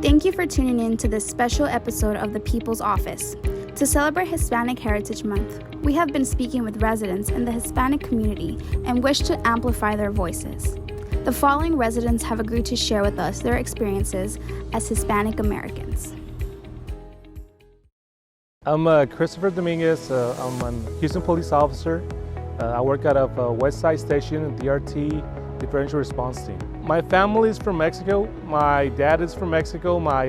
Thank you for tuning in to this special episode of the People's Office. To celebrate Hispanic Heritage Month, we have been speaking with residents in the Hispanic community and wish to amplify their voices. The following residents have agreed to share with us their experiences as Hispanic Americans. I'm Christopher Dominguez. I'm a Houston police officer. I work out of West Side Station in DRT Differential Response Team. My family is from Mexico. My dad is from Mexico. My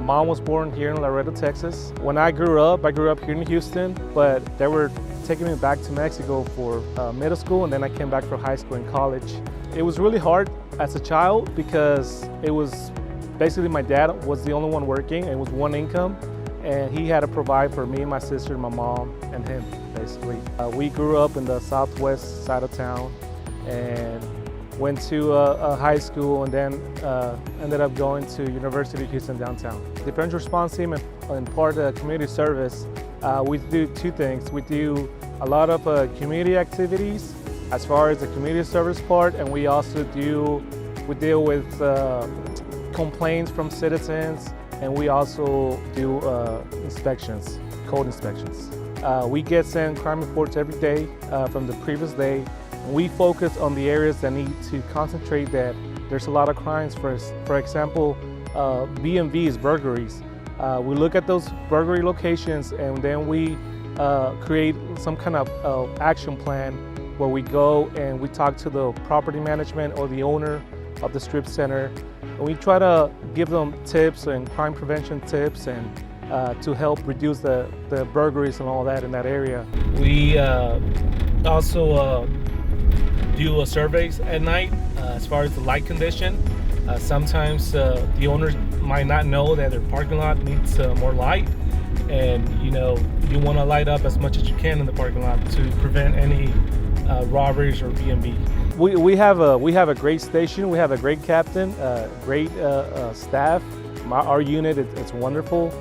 mom was born here in Laredo, Texas. When I grew up here in Houston, but they were taking me back to Mexico for middle school, and then I came back for high school and college. It was really hard as a child because it was basically my dad was the only one working. It was one income, and he had to provide for me and my sister, my mom, and him, basically. We grew up in the southwest side of town and went to high school, and then ended up going to University of Houston downtown. Differential Response Team and part of the community service, we do two things. We do a lot of community activities as far as the community service part, and we also deal with complaints from citizens, and we also do inspections, code inspections. We get sent crime reports every day from the previous day. We focus on the areas that need to concentrate that there's a lot of crimes. For example, B&Bs, burglaries. We look at those burglary locations, and then we create some kind of action plan where we go and we talk to the property management or the owner of the strip center. And we try to give them tips and crime prevention tips and to help reduce the burglaries and all that in that area. We also do surveys at night as far as the light condition. Sometimes the owners might not know that their parking lot needs more light, and you want to light up as much as you can in the parking lot to prevent any robberies or B&B. We have a great station. We have a great captain, great staff. Our unit, it's wonderful.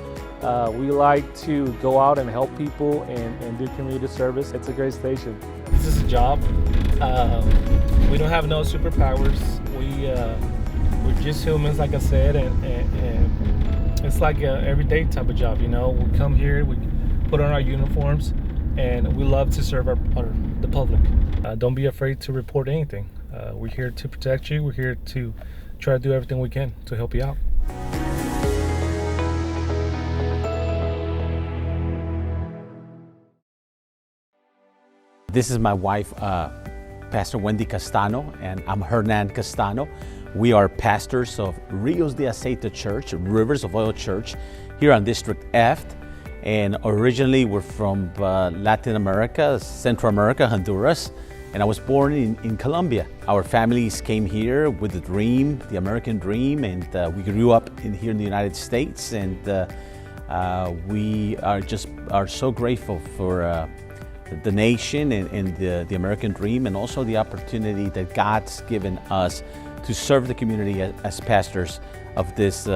We like to go out and help people and do community service. It's a great station. This is a job. We don't have no superpowers. We're just humans, like I said, and it's like an everyday type of job. We come here, we put on our uniforms, and we love to serve the public. Don't be afraid to report anything. We're here to protect you. We're here to try to do everything we can to help you out. This is my wife, Pastor Wendy Castano, and I'm Hernan Castano. We are pastors of Rios de Aceite Church, Rivers of Oil Church, here on District F. And originally we're from Latin America, Central America, Honduras, and I was born in Colombia. Our families came here with the dream, the American dream, and we grew up here in the United States, and we are so grateful for the nation and the American dream, and also the opportunity that God's given us to serve the community as pastors of this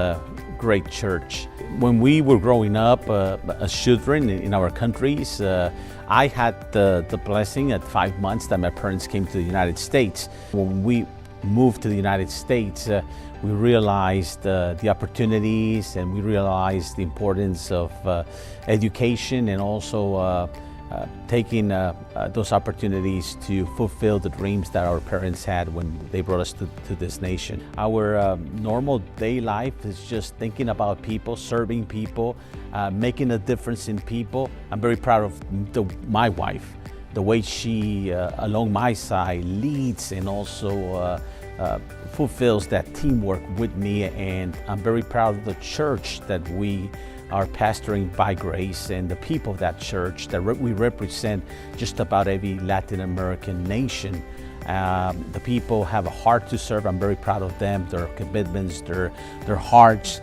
great church. When we were growing up as children in our countries, I had the blessing at 5 months that my parents came to the United States. When we moved to the United States, we realized the opportunities, and we realized the importance of education, and also taking those opportunities to fulfill the dreams that our parents had when they brought us to this nation. Our normal day life is just thinking about people, serving people, making a difference in people. I'm very proud of my wife, the way she, along my side, leads and also fulfills that teamwork with me, and I'm very proud of the church that we are pastoring by grace, and the people of that church that we represent just about every Latin American nation. The people have a heart to serve. I'm very proud of them, their commitments, their hearts,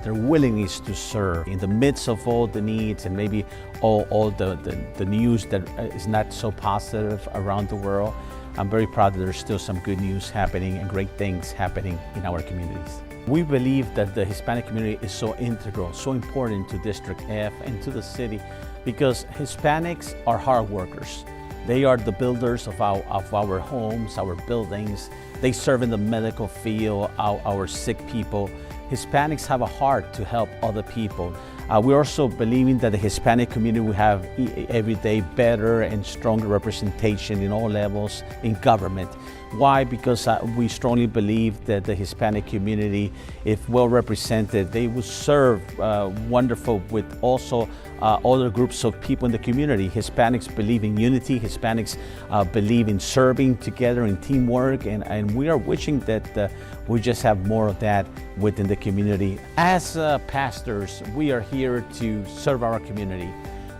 their willingness to serve in the midst of all the needs and maybe all the news that is not so positive around the world. I'm very proud that there's still some good news happening and great things happening in our communities. We believe that the Hispanic community is so integral, so important to District F and to the city, because Hispanics are hard workers. They are the builders of our homes, our buildings. They serve in the medical field, our sick people. Hispanics have a heart to help other people. We're also believing that the Hispanic community will have every day better and stronger representation in all levels in government. Why? Because we strongly believe that the Hispanic community, if well represented, they will serve wonderful with also other groups of people in the community. Hispanics believe in unity. Hispanics believe in serving together in teamwork, and we are wishing that we just have more of that within the community. As pastors, we are here to serve our community.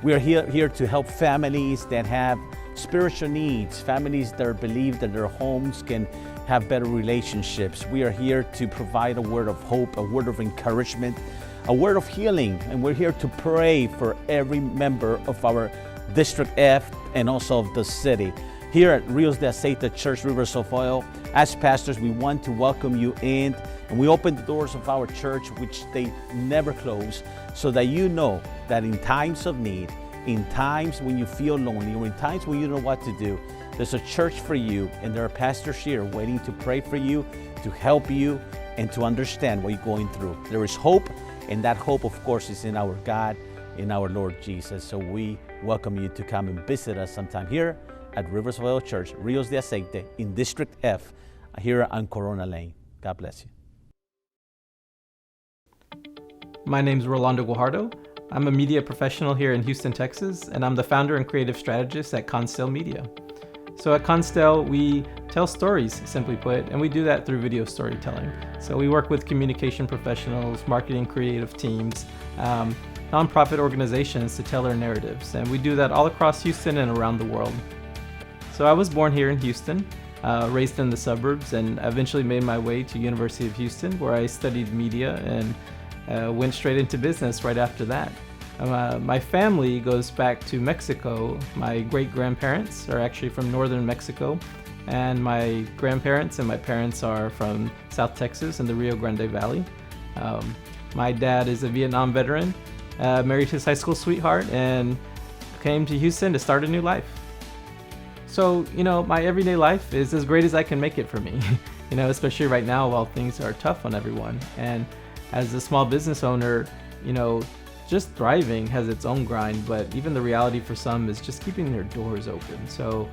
We are here to help families that have spiritual needs, families that believe that their homes can have better relationships. We are here to provide a word of hope, a word of encouragement, a word of healing, and we're here to pray for every member of our District F and also of the city. Here at Rios de Aceite Church, Rivers of Oil, as pastors, we want to welcome you in, and we open the doors of our church, which they never close, so that you know that in times of need, in times when you feel lonely, or in times when you don't know what to do, there's a church for you, and there are pastors here waiting to pray for you, to help you, and to understand what you're going through. There is hope, and that hope, of course, is in our God, in our Lord Jesus. So we welcome you to come and visit us sometime here at Rivers of Oil Church, Rios de Aceite, in District F, here on Corona Lane. God bless you. My name is Rolando Guajardo. I'm a media professional here in Houston, Texas, and I'm the founder and creative strategist at Constel Media. So at Constel, we tell stories, simply put, and we do that through video storytelling. So we work with communication professionals, marketing creative teams, nonprofit organizations to tell their narratives, and we do that all across Houston and around the world. So I was born here in Houston, raised in the suburbs, and eventually made my way to University of Houston, where I studied media and went straight into business right after that. My family goes back to Mexico. My great-grandparents are actually from northern Mexico, and my grandparents and my parents are from South Texas in the Rio Grande Valley. My dad is a Vietnam veteran, married his high school sweetheart, and came to Houston to start a new life. So, my everyday life is as great as I can make it for me, especially right now while things are tough on everyone. And as a small business owner, just thriving has its own grind, but even the reality for some is just keeping their doors open. So,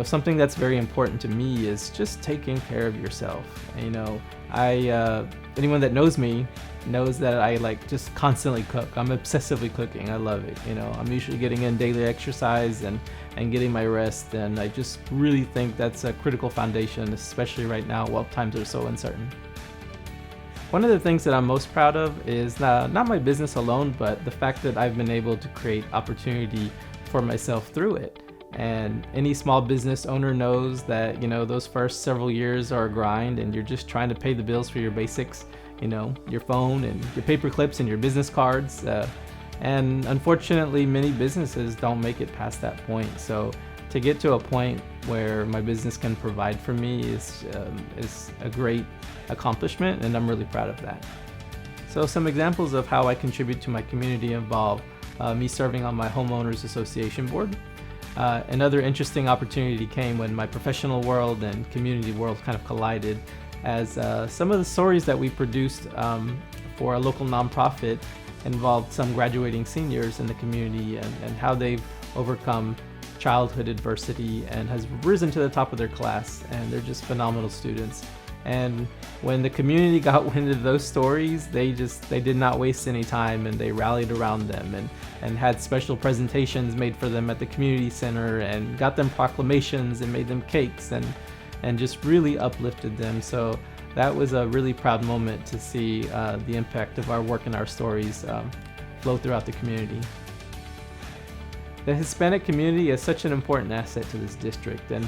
something that's very important to me is just taking care of yourself. Anyone that knows me knows that I just constantly cook. I'm obsessively cooking. I love it. I'm usually getting in daily exercise and getting my rest. And I just really think that's a critical foundation, especially right now while times are so uncertain. One of the things that I'm most proud of is not my business alone, but the fact that I've been able to create opportunity for myself through it. And any small business owner knows that, those first several years are a grind, and you're just trying to pay the bills for your basics, your phone and your paper clips and your business cards. And unfortunately, many businesses don't make it past that point. So to get to a point where my business can provide for me is a great accomplishment, and I'm really proud of that. So some examples of how I contribute to my community involve me serving on my homeowners association board. Another interesting opportunity came when my professional world and community world kind of collided, as some of the stories that we produced for a local nonprofit involved some graduating seniors in the community and how they've overcome childhood adversity and has risen to the top of their class, and they're just phenomenal students. And when the community got wind of those stories, they did not waste any time, and they rallied around them and had special presentations made for them at the community center, and got them proclamations and made them cakes and just really uplifted them. So that was a really proud moment to see the impact of our work and our stories flow throughout the community. The Hispanic community is such an important asset to this district, and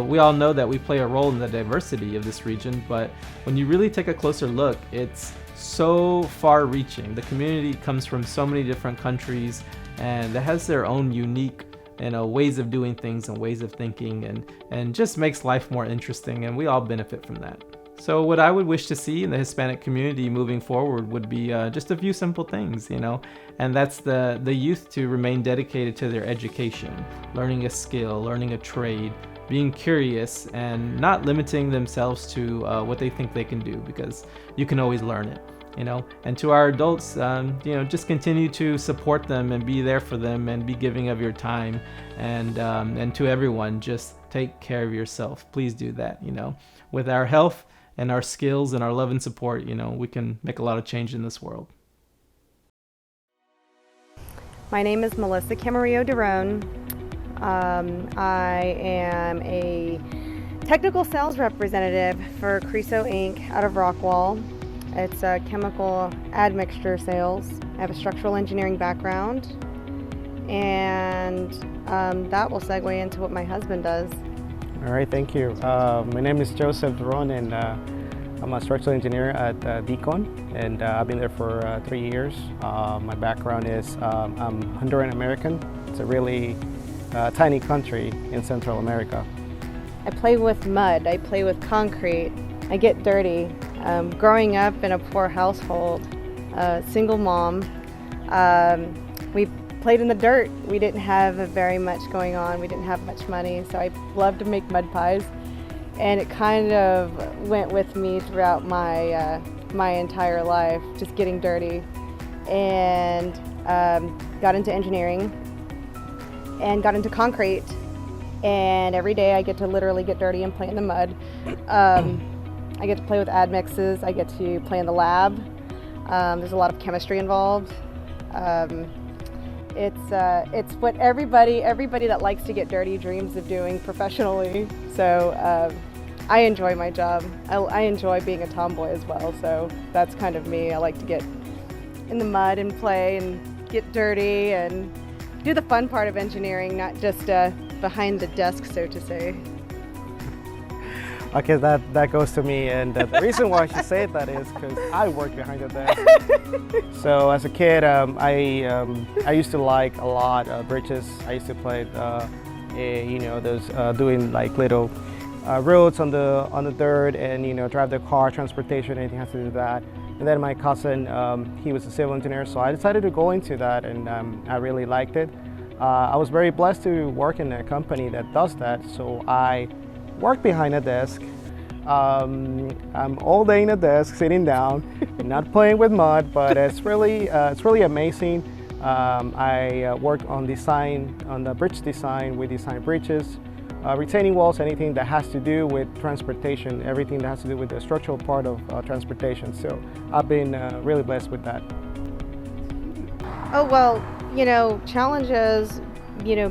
we all know that we play a role in the diversity of this region, but when you really take a closer look, it's so far-reaching. The community comes from so many different countries, and it has their own unique ways of doing things and ways of thinking, and just makes life more interesting, and we all benefit from that. So what I would wish to see in the Hispanic community moving forward would be just a few simple things, and that's the youth to remain dedicated to their education, learning a skill, learning a trade, being curious, and not limiting themselves to what they think they can do, because you can always learn it. And to our adults, just continue to support them and be there for them and be giving of your time, and to everyone, just take care of yourself. Please do that. With our health and our skills and our love and support, we can make a lot of change in this world. My name is Melissa Camarillo Derone. I am a technical sales representative for Creso Inc. out of Rockwall. It's a chemical admixture sales. I have a structural engineering background, and that will segue into what my husband does. All right, thank you. My name is Joseph Duron, and I'm a structural engineer at Deacon, and I've been there for 3 years. My background is I'm Honduran American. It's a really tiny country in Central America. I play with mud, I play with concrete, I get dirty. Growing up in a poor household, single mom, we played in the dirt. We didn't have very much going on. We didn't have much money, so I loved to make mud pies, and it kind of went with me throughout my entire life, just getting dirty, and got into engineering and got into concrete, and every day I get to literally get dirty and play in the mud. I get to play with admixes. I get to play in the lab. There's a lot of chemistry involved. It's what everybody that likes to get dirty dreams of doing professionally. So I enjoy my job. I enjoy being a tomboy as well. So that's kind of me. I like to get in the mud and play and get dirty and do the fun part of engineering, not just behind the desk, so to say. Okay, that goes to me, and the reason why she said that is because I work behind the desk. So as a kid, I used to like a lot bridges. I used to play, those doing like little roads on the dirt, and drive the car, transportation, anything has to do with that. And then my cousin, he was a civil engineer, so I decided to go into that, and I really liked it. I was very blessed to work in a company that does that, so I work behind a desk. I'm all day in a desk, sitting down, not playing with mud, but it's really amazing. I work on design, on the bridge design. We design bridges, retaining walls, anything that has to do with transportation, everything that has to do with the structural part of transportation. So I've been really blessed with that. Oh, well, challenges,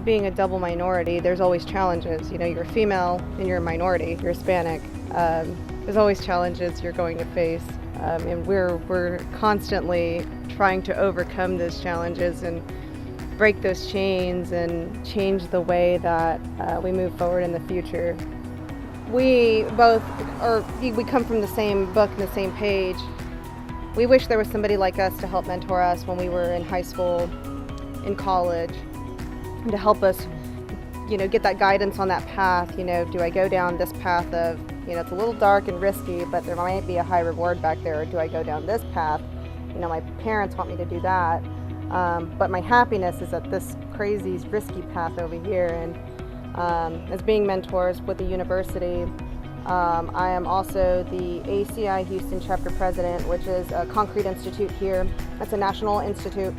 being a double minority, there's always challenges. You're a female and you're a minority, you're Hispanic. There's always challenges you're going to face. And we're constantly trying to overcome those challenges and break those chains and change the way that we move forward in the future. We come from the same book and the same page. We wish there was somebody like us to help mentor us when we were in high school, in college, and to help us, get that guidance on that path. Do I go down this path of, it's a little dark and risky, but there might be a high reward back there, or do I go down this path? My parents want me to do that, but my happiness is at this crazy, risky path over here. And as being mentors with the university, I am also the ACI Houston chapter president, which is a concrete institute here. That's a national institute,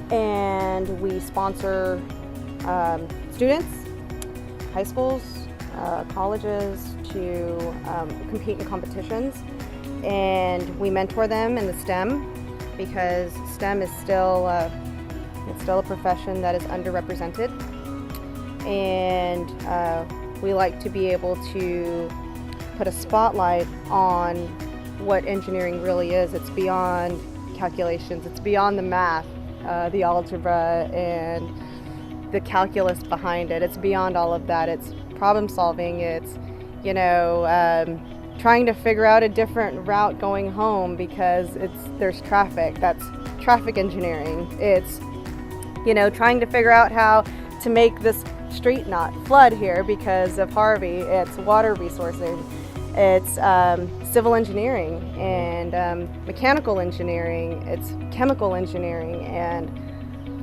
and we sponsor students, high schools, colleges to compete in competitions, and we mentor them in the STEM, because STEM is still a profession that is underrepresented, and we like to be able to put a spotlight on what engineering really is. It's beyond calculations, it's beyond the math, the algebra and the calculus behind it. It's beyond all of that. It's problem solving. It's, trying to figure out a different route going home because there's traffic. That's traffic engineering. It's, trying to figure out how to make this street not flood here because of Harvey. It's water resourcing. It's civil engineering and mechanical engineering. It's chemical engineering, and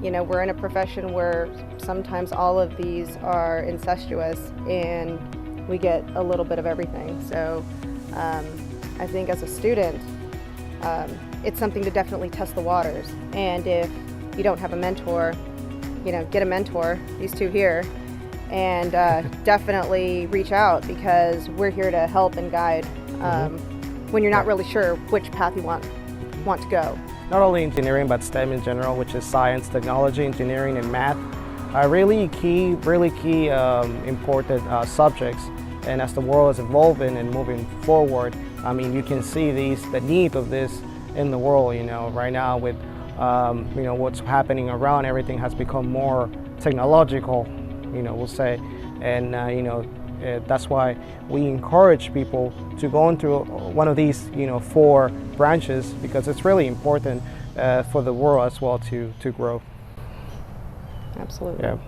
we're in a profession where sometimes all of these are incestuous, and we get a little bit of everything. So I think as a student, it's something to definitely test the waters. And if you don't have a mentor, get a mentor, these two here, and definitely reach out, because we're here to help and guide when you're not really sure which path you want to go. Not only engineering, but STEM in general, which is science, technology, engineering, and math, are really key important subjects. And as the world is evolving and moving forward, you can see the need of this in the world. Right now with what's happening around, everything has become more technological, we'll say, and that's why we encourage people to go into one of these 4 branches, because it's really important for the world as well to grow. Absolutely. Yeah.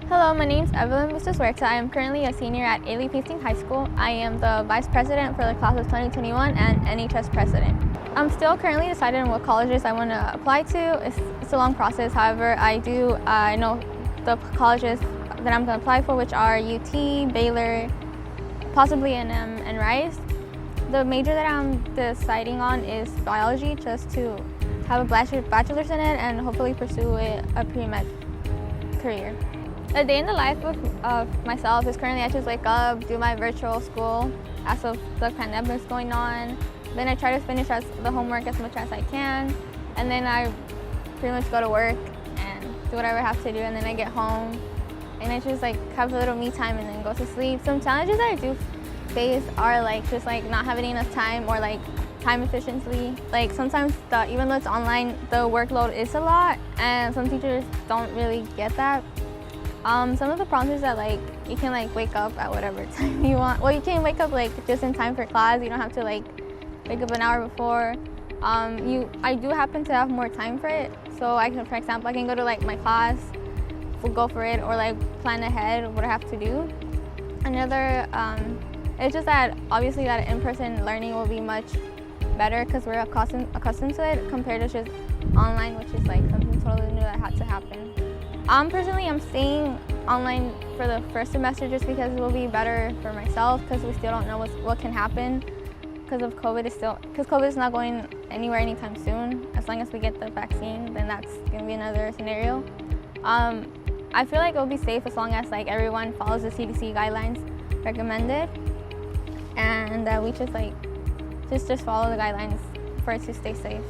Hello, my name is Evelyn Bustos-Huerta. I am currently a senior at A. Lee Hastings High School. I am the Vice President for the class of 2021 and NHS President. I'm still currently deciding on what colleges I want to apply to. It's a long process. However, I know the colleges that I'm going to apply for, which are UT, Baylor, possibly A&M, and Rice. The major that I'm deciding on is biology, just to have a bachelor's in it and hopefully pursue a pre-med career. A day in the life of myself is currently I just wake up, do my virtual school as of the pandemic's going on. Then I try to finish the homework as much as I can, and then I pretty much go to work and do whatever I have to do, and then I get home and I just have a little me time and then go to sleep. Some challenges that I do face are just not having enough time, or time efficiency. Sometimes even though it's online, the workload is a lot, and some teachers don't really get that. Some of the problems is that you can wake up at whatever time you want. Well, you can wake up just in time for class. You don't have to wake up an hour before. I do happen to have more time for it, so for example, I can go to my class, go for it, or plan ahead what I have to do. Another, it's just that obviously that in-person learning will be much better because we're accustomed to it compared to just online, which is something totally new that had to happen. Personally, I'm staying online for the first semester just because it will be better for myself, because we still don't know what can happen because of COVID. Because COVID is not going anywhere anytime soon. As long as we get the vaccine, then that's going to be another scenario. I feel it will be safe as long as everyone follows the CDC guidelines recommended, and we just just follow the guidelines for it to stay safe.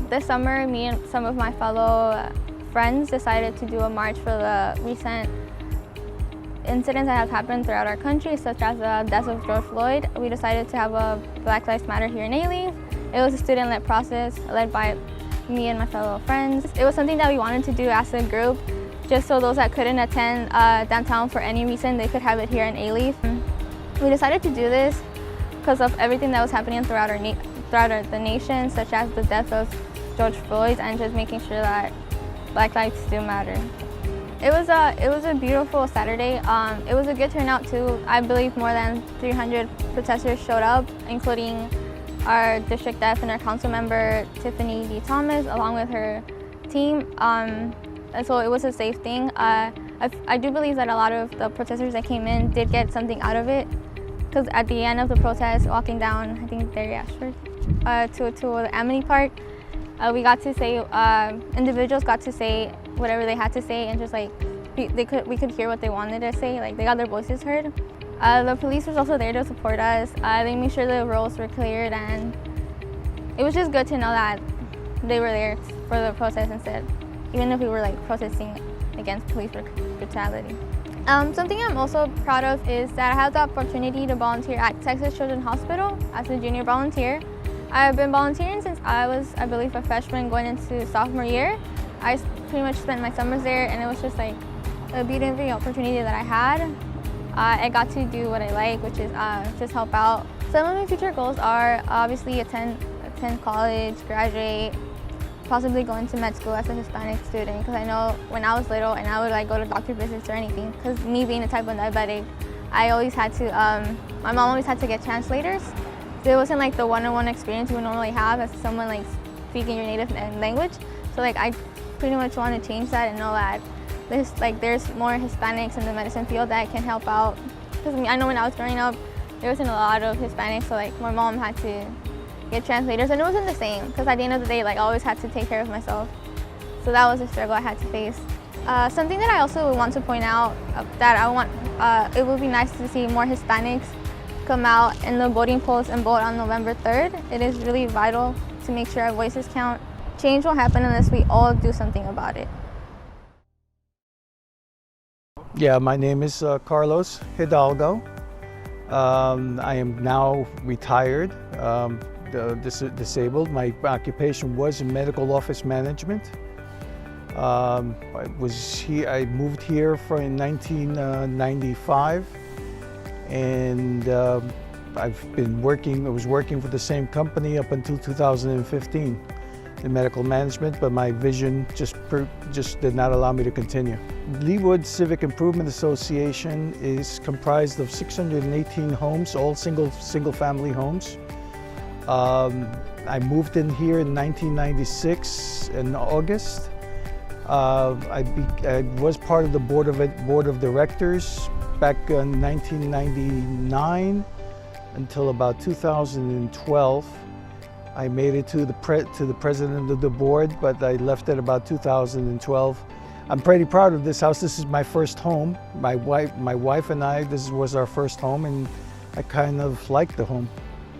This summer, me and some of my fellow friends decided to do a march for the recent incidents that have happened throughout our country, such as the death of George Floyd. We decided to have a Black Lives Matter here in A. Lee. It was a student-led process led by me and my fellow friends. It was something that we wanted to do as a group, just so those that couldn't attend downtown for any reason, they could have it here in A. Lee. We decided to do this because of everything that was happening throughout the nation, such as the death of George Floyd, and just making sure that Black lives still matter. It was a beautiful Saturday. It was a good turnout too. I believe more than 300 protesters showed up, including our district F and our council member Tiffany D. Thomas, along with her team. And so it was a safe thing. I do believe that a lot of the protesters that came in did get something out of it, because at the end of the protest, walking down, I think Derry Ashford, to the Amity Park, we got to say, individuals got to say whatever they had to say, and just we could hear what they wanted to say. They got their voices heard. The police was also there to support us. They made sure the roads were cleared, and it was just good to know that they were there for the protest instead, even if we were protesting against police brutality. Something I'm also proud of is that I had the opportunity to volunteer at Texas Children's Hospital as a junior volunteer. I've been volunteering since I was, I believe, a freshman going into sophomore year. I pretty much spent my summers there, and it was just a beautiful opportunity that I had. I got to do what I like, which is just help out. Some of my future goals are obviously attend college, graduate, possibly go into med school as a Hispanic student, because I know when I was little and I would go to doctor visits or anything, because me being a type 1 diabetic, I always had to, my mom always had to get translators. So it wasn't like the one-on-one experience you would normally have as someone like speaking your native language. So like I pretty much want to change that and know that there's more Hispanics in the medicine field that can help out. Because I know when I was growing up, there wasn't a lot of Hispanics, so like my mom had to get translators, and it wasn't the same because at the end of the day, like I always had to take care of myself. So that was a struggle I had to face. Something that I also want to point out that I want, it would be nice to see more Hispanics come out in the voting polls and vote on November 3rd. It is really vital to make sure our voices count. Change won't happen unless we all do something about it. Yeah, my name is Carlos Hidalgo. I am now retired, disabled. My occupation was in medical office management. I moved here in 1995, and I was working for the same company up until 2015 in medical management, but my vision just did not allow me to continue. Leawood Civic Improvement Association is comprised of 618 homes, all single family homes. I moved in here in 1996 in August. I was part of the board of directors back in 1999 until about 2012. I made it to the president of the board, but I left at about 2012. I'm pretty proud of this house. This is my first home. My wife and I, this was our first home, and I kind of like the home.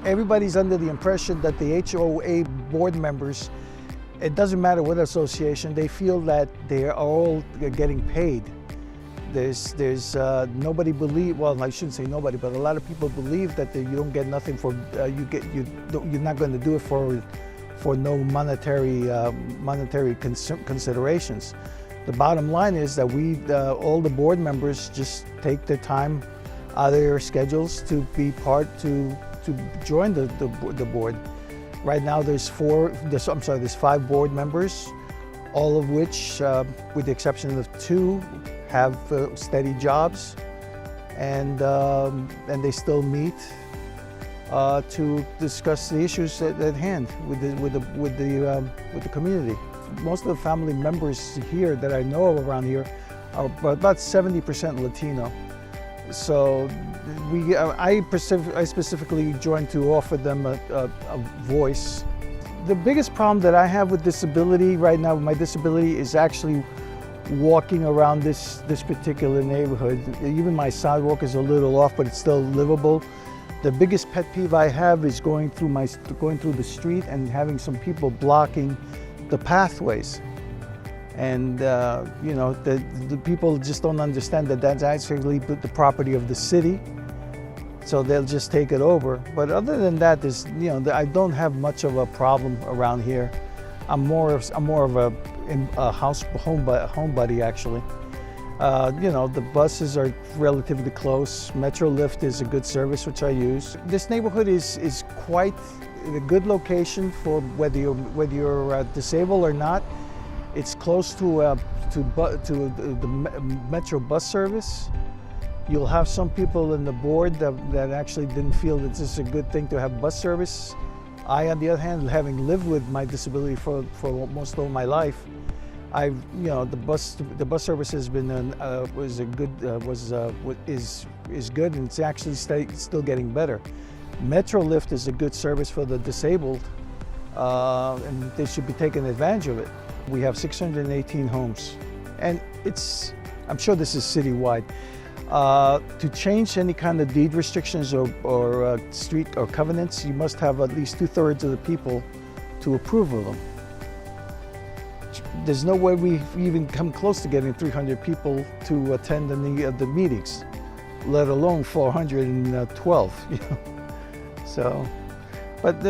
Everybody's under the impression that the HOA board members, it doesn't matter what association, they feel that they are all getting paid. There's nobody well, I shouldn't say nobody, but a lot of people believe that you don't get nothing for you're not going to do it for no monetary considerations. The bottom line is that all the board members just take their time out of their schedules to join the board. Right now there's 5 board members, all of which, with the exception of 2, have steady jobs, and they still meet to discuss the issues at hand with the community. Most of the family members here that I know of around here are about 70% Latino. So I specifically joined to offer them a voice. The biggest problem that I have with disability right now, with my disability, is actually walking around this particular neighborhood. Even my sidewalk is a little off, but it's still livable. The biggest pet peeve I have is going through the street and having some people blocking the pathways. And the people just don't understand that that's actually the property of the city, so they'll just take it over. But other than that, I don't have much of a problem around here. I'm more of a homebody actually. The buses are relatively close. Metrolift is a good service which I use. This neighborhood is quite a good location for whether you're disabled or not. It's close to the Metro bus service. You'll have some people in the board that actually didn't feel that this is a good thing to have bus service. I, on the other hand, having lived with my disability for most of my life, the bus service has been is good, and it's actually still getting better. Metrolift is a good service for the disabled, and they should be taking advantage of it. We have 618 homes, and I'm sure this is citywide. To change any kind of deed restrictions or street or covenants, you must have at least 2/3 of the people to approve of them. There's no way we've even come close to getting 300 people to attend any of the meetings, let alone 412. So, but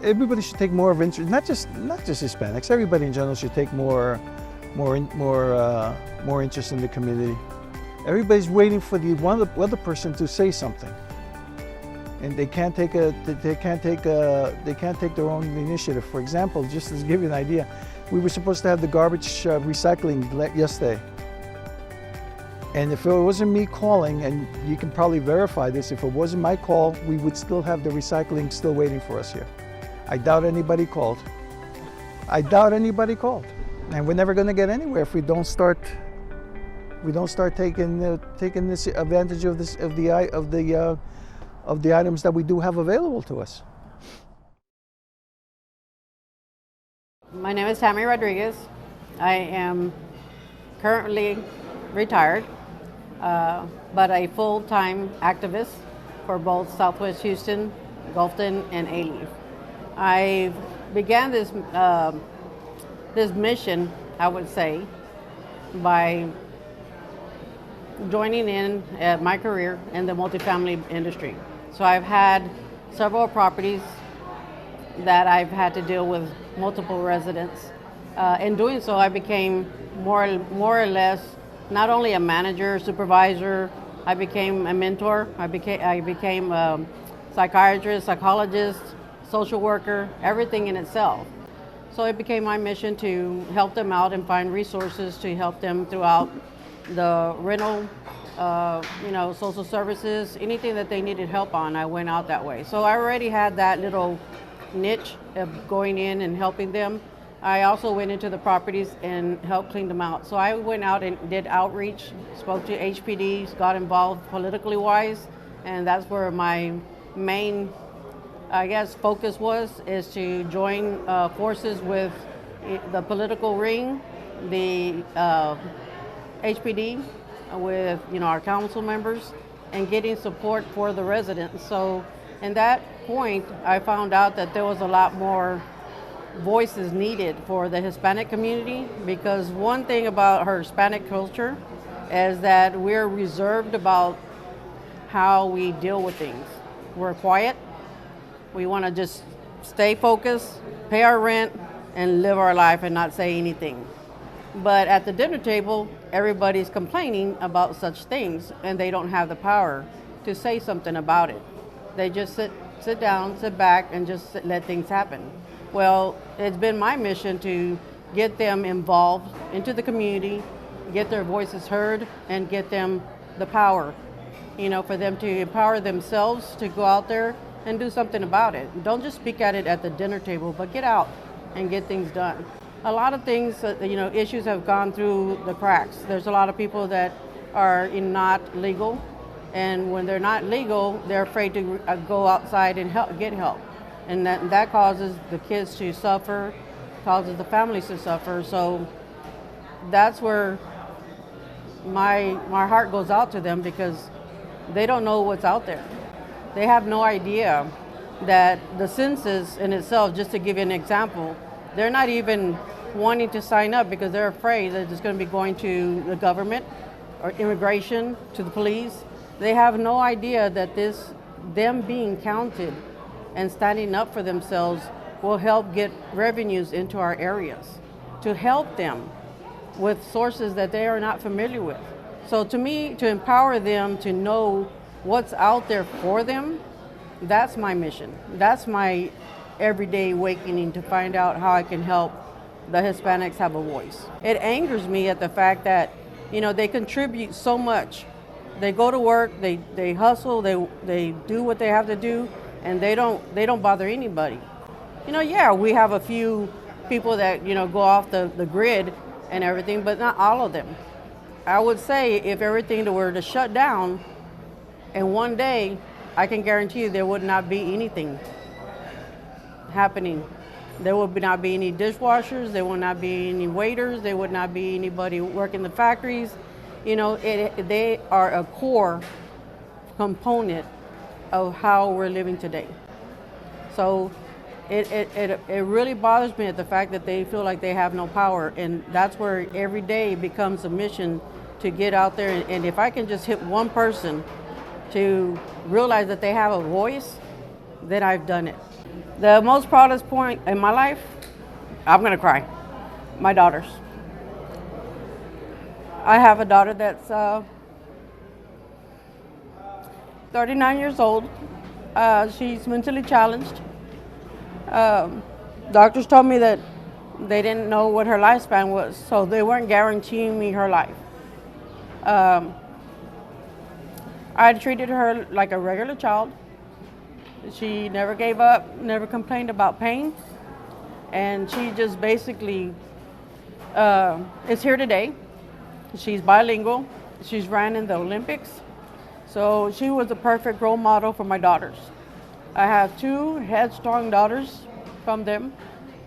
everybody should take more of interest. Not just Hispanics. Everybody in general should take more interest in the community. Everybody's waiting for the one other person to say something, and they can't take their own initiative. For example, just to give you an idea, we were supposed to have the garbage recycling yesterday, And if it wasn't me calling, and you can probably verify this, if it wasn't my call, we would still have the recycling still waiting for us here. I doubt anybody called. I doubt anybody called. And we're never going to get anywhere if we don't start taking this advantage of the items that we do have available to us. My name is Tammy Rodriguez. I am currently retired, but a full-time activist for both Southwest Houston, Gulfton, and Alief. I began this mission, I would say, by joining in my career in the multifamily industry. So I've had several properties that I've had to deal with multiple residents. In doing so, I became more or less not only a manager, supervisor, I became a mentor. I became a psychiatrist, psychologist, social worker, everything in itself. So it became my mission to help them out and find resources to help them throughout the rental, social services, anything that they needed help on, I went out that way. So I already had that little niche of going in and helping them. I also went into the properties and helped clean them out. So I went out and did outreach, spoke to HPDs, got involved politically wise, and that's where my main, focus is to join forces with the political ring, the HPD, with our council members, and getting support for the residents. So in that point, I found out that there was a lot more voices needed for the Hispanic community, because one thing about our Hispanic culture is that we're reserved about how we deal with things. We're quiet. We want to just stay focused, pay our rent, and live our life and not say anything. But at the dinner table, everybody's complaining about such things, and they don't have the power to say something about it. They just sit down, sit back, and just let things happen. Well, it's been my mission to get them involved into the community, get their voices heard, and get them the power, for them to empower themselves to go out there and do something about it. Don't just speak at it at the dinner table, but get out and get things done. A lot of things, issues have gone through the cracks. There's a lot of people that are not legal, and when they're not legal, they're afraid to go outside and get help. And that causes the kids to suffer, causes the families to suffer. So that's where my heart goes out to them, because they don't know what's out there. They have no idea that the census in itself, just to give you an example, they're not even wanting to sign up because they're afraid that it's going to be going to the government or immigration, to the police. They have no idea that them being counted and standing up for themselves will help get revenues into our areas, to help them with sources that they are not familiar with. So to me, to empower them to know what's out there for them, that's my mission. That's my everyday awakening, to find out how I can help the Hispanics have a voice. It angers me at the fact that, they contribute so much. They go to work, they hustle, they do what they have to do, and they don't bother anybody. We have a few people that, go off the grid and everything, but not all of them. I would say if everything were to shut down in one day, I can guarantee you there would not be anything happening. There would not be any dishwashers, there would not be any waiters, there would not be anybody working the factories. They are a core component of how we're living today. So it really bothers me at the fact that they feel like they have no power, and that's where every day becomes a mission to get out there, and if I can just hit one person to realize that they have a voice, then I've done it. The most proudest point in my life, I'm gonna cry, my daughters. I have a daughter that's 39 years old. She's mentally challenged. Doctors told me that they didn't know what her lifespan was, so they weren't guaranteeing me her life. I treated her like a regular child. She never gave up, never complained about pain, and she just basically is here today. She's bilingual. She's ran in the Olympics. So she was a perfect role model for my daughters. I have 2 headstrong daughters from them.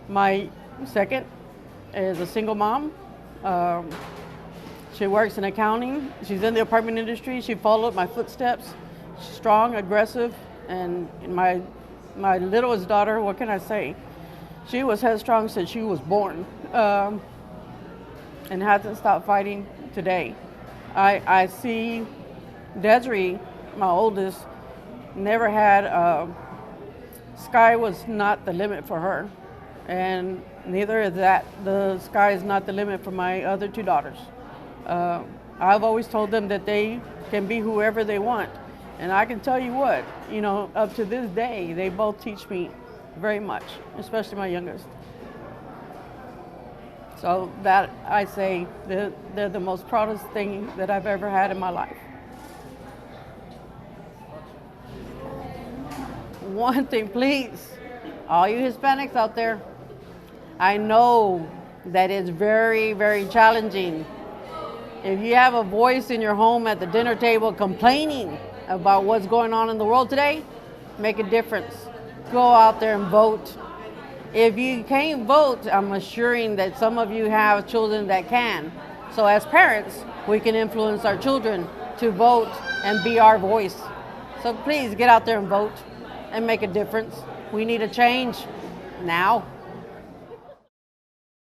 My second is a single mom. She works in accounting. She's in the apartment industry. She followed my footsteps. She's strong, aggressive, and my littlest daughter, what can I say? She was headstrong since she was born, and hasn't stopped fighting today. I see Desiree, my oldest, never had, sky was not the limit for her, and neither is that. The sky is not the limit for my other 2 daughters. I've always told them that they can be whoever they want, and I can tell you what, you know, up to this day, they both teach me very much, especially my youngest. So that, I say, they're the most proudest thing that I've ever had in my life. One thing, please, all you Hispanics out there, I know that it's very, very challenging. If you have a voice in your home at the dinner table complaining about what's going on in the world today, make a difference. Go out there and vote. If you can't vote, I'm assuring that some of you have children that can. So as parents, we can influence our children to vote and be our voice. So please get out there and vote and make a difference. We need a change now.